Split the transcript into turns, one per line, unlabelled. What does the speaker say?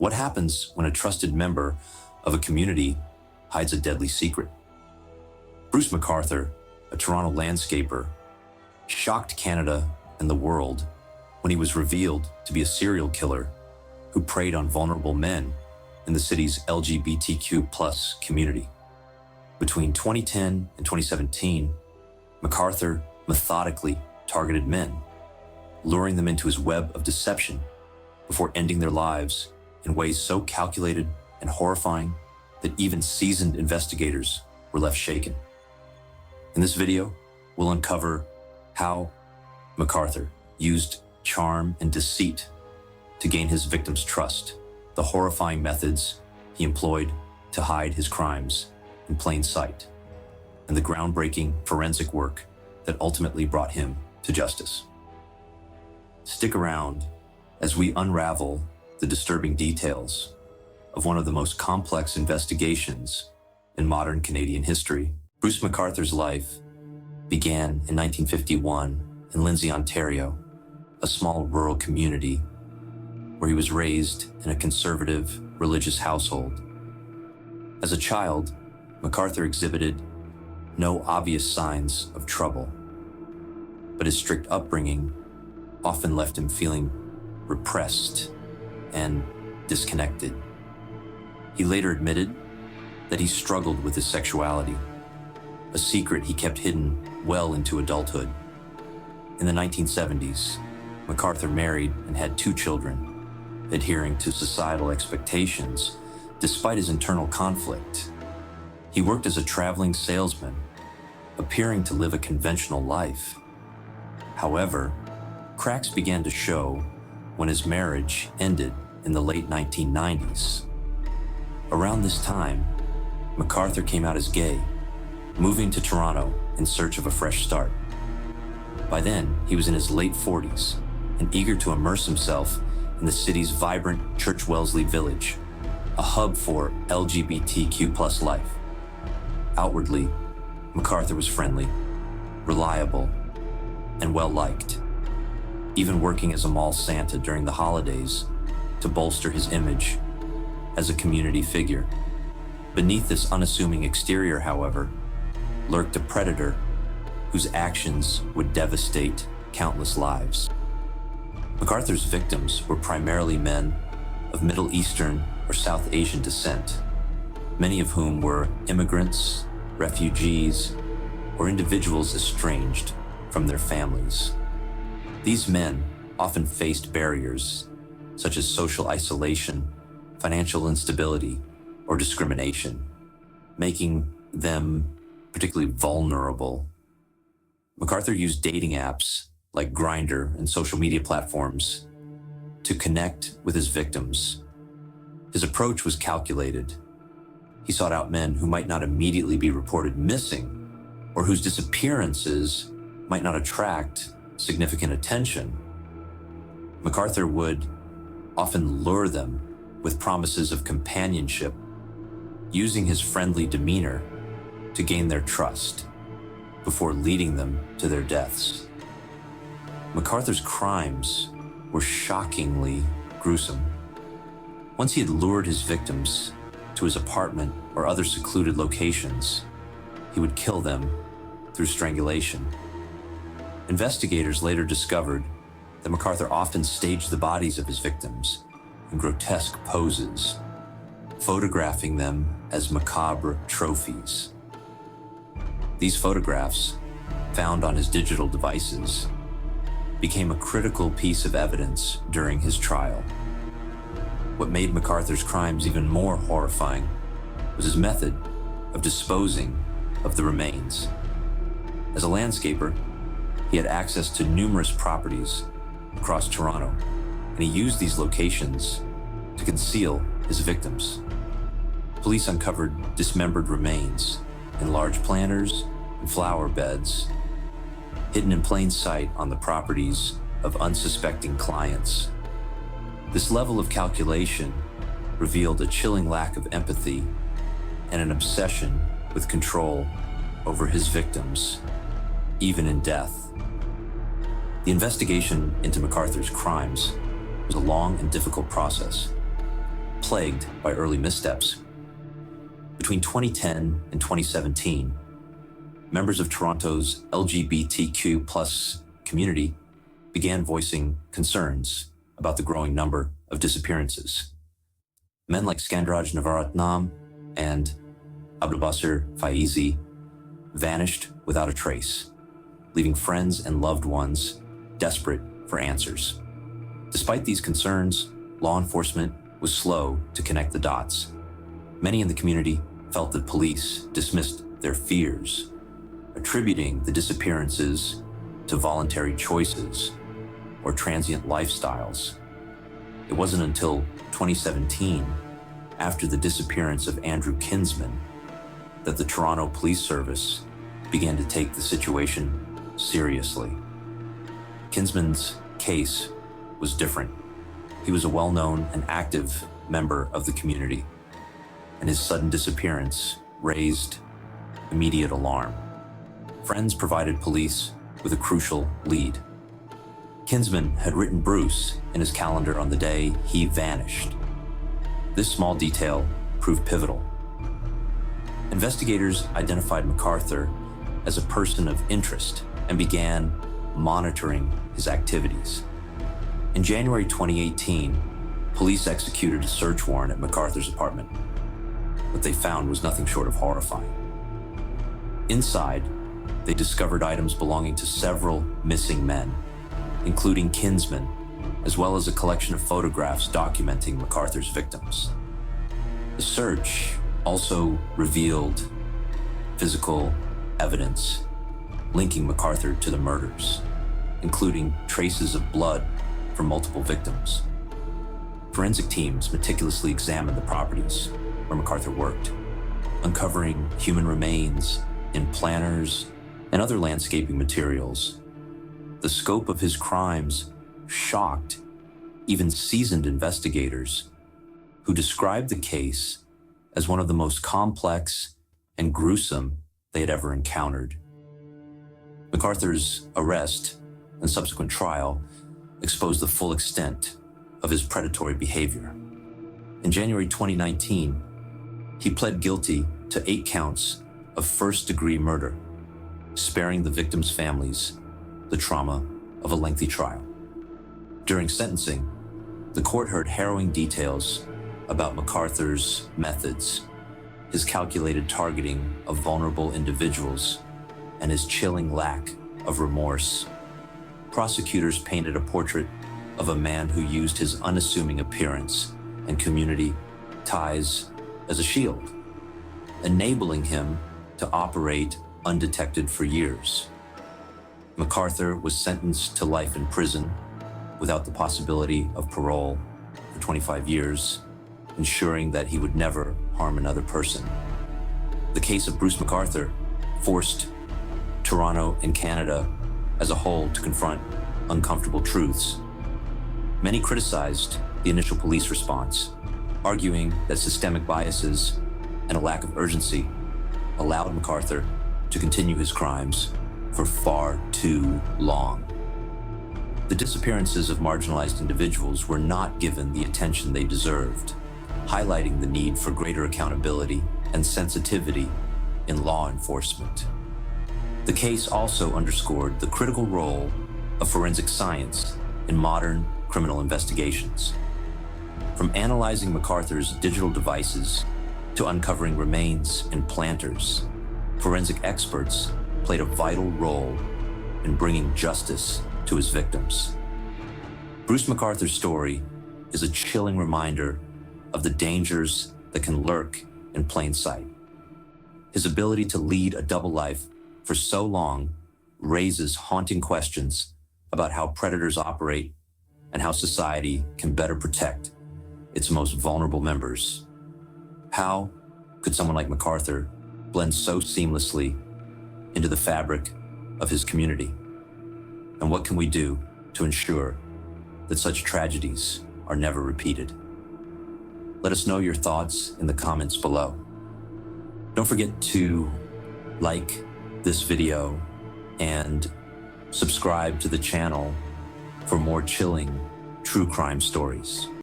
What happens when a trusted member of a community hides a deadly secret? Bruce McArthur, a Toronto landscaper, shocked Canada and the world when he was revealed to be a serial killer who preyed on vulnerable men in the city's LGBTQ+ community. Between 2010 and 2017, McArthur methodically targeted men, luring them into his web of deception before ending their lives in ways so calculated and horrifying that even seasoned investigators were left shaken. In this video, we'll uncover how McArthur used charm and deceit to gain his victims' trust, the horrifying methods he employed to hide his crimes in plain sight, and the groundbreaking forensic work that ultimately brought him to justice. Stick around as we unravel the disturbing details of one of the most complex investigations in modern Canadian history. Bruce McArthur's life began in 1951 in Lindsay, Ontario, a small rural community where he was raised in a conservative religious household. As a child, McArthur exhibited no obvious signs of trouble, but his strict upbringing often left him feeling repressed and disconnected. He later admitted that he struggled with his sexuality, a secret he kept hidden well into adulthood. In the 1970s, McArthur married and had 2 children, adhering to societal expectations despite his internal conflict. He worked as a traveling salesman, appearing to live a conventional life. However, cracks began to show when his marriage ended in the late 1990s. Around this time, McArthur came out as gay, moving to Toronto in search of a fresh start. By then, he was in his late 40s and eager to immerse himself in the city's vibrant Church Wellesley village, a hub for LGBTQ+ life. Outwardly, McArthur was friendly, reliable, and well-liked, even working as a mall Santa during the holidays to bolster his image as a community figure. Beneath this unassuming exterior, however, lurked a predator whose actions would devastate countless lives. McArthur's victims were primarily men of Middle Eastern or South Asian descent, many of whom were immigrants, refugees, or individuals estranged from their families. These men often faced barriers such as social isolation, financial instability, or discrimination, making them particularly vulnerable. McArthur used dating apps like Grindr and social media platforms to connect with his victims. His approach was calculated. He sought out men who might not immediately be reported missing or whose disappearances might not attract significant attention. McArthur would often lure them with promises of companionship, using his friendly demeanor to gain their trust before leading them to their deaths. McArthur's crimes were shockingly gruesome. Once he had lured his victims to his apartment or other secluded locations, he would kill them through strangulation. Investigators later discovered that McArthur often staged the bodies of his victims in grotesque poses, photographing them as macabre trophies. These photographs, found on his digital devices, became a critical piece of evidence during his trial. What made McArthur's crimes even more horrifying was his method of disposing of the remains. As a landscaper, he had access to numerous properties across Toronto, and he used these locations to conceal his victims. Police uncovered dismembered remains in large planters and flower beds, hidden in plain sight on the properties of unsuspecting clients. This level of calculation revealed a chilling lack of empathy and an obsession with control over his victims, even in death. The investigation into McArthur's crimes was a long and difficult process. plagued by early missteps. Between 2010 and 2017, members of Toronto's LGBTQ+ community began voicing concerns about the growing number of disappearances. Men like Skandraj Navaratnam and Abdulbasir Faizi vanished without a trace, leaving friends and loved ones desperate for answers. Despite these concerns, law enforcement was slow to connect the dots. Many in the community felt that police dismissed their fears, attributing the disappearances to voluntary choices or transient lifestyles. It wasn't until 2017, after the disappearance of Andrew Kinsman, that the Toronto Police Service began to take the situation seriously. Kinsman's case was different. He was a well-known and active member of the community, and his sudden disappearance raised immediate alarm. Friends provided police with a crucial lead. Kinsman had written Bruce in his calendar on the day he vanished. This small detail proved pivotal. Investigators identified McArthur as a person of interest and began monitoring his activities. In January 2018, police executed a search warrant at McArthur's apartment. What they found was nothing short of horrifying. Inside, they discovered items belonging to several missing men, including Kinsman, as well as a collection of photographs documenting McArthur's victims. The search also revealed physical evidence linking McArthur to the murders, including traces of blood from multiple victims. Forensic teams meticulously examined the properties where McArthur worked, uncovering human remains in planters and other landscaping materials. The scope of his crimes shocked even seasoned investigators, who described the case as one of the most complex and gruesome they had ever encountered. McArthur's arrest and subsequent trial exposed the full extent of his predatory behavior. In January 2019, he pled guilty to 8 counts of first-degree murder, sparing the victims' families the trauma of a lengthy trial. During sentencing, the court heard harrowing details about McArthur's methods, his calculated targeting of vulnerable individuals, and his chilling lack of remorse. Prosecutors painted a portrait of a man who used his unassuming appearance and community ties as a shield, enabling him to operate undetected for years. McArthur was sentenced to life in prison without the possibility of parole for 25 years, ensuring that he would never harm another person. The case of Bruce McArthur forced Toronto and Canada as a whole to confront uncomfortable truths. Many criticized the initial police response, arguing that systemic biases and a lack of urgency allowed McArthur to continue his crimes for far too long. The disappearances of marginalized individuals were not given the attention they deserved, highlighting the need for greater accountability and sensitivity in law enforcement. The case also underscored the critical role of forensic science in modern criminal investigations. From analyzing McArthur's digital devices to uncovering remains in planters, forensic experts played a vital role in bringing justice to his victims. Bruce McArthur's story is a chilling reminder of the dangers that can lurk in plain sight. His ability to lead a double life for so long raises haunting questions about how predators operate and how society can better protect its most vulnerable members. How could someone like McArthur blend so seamlessly into the fabric of his community? And what can we do to ensure that such tragedies are never repeated? Let us know your thoughts in the comments below. Don't forget to like this video and subscribe to the channel for more chilling true crime stories.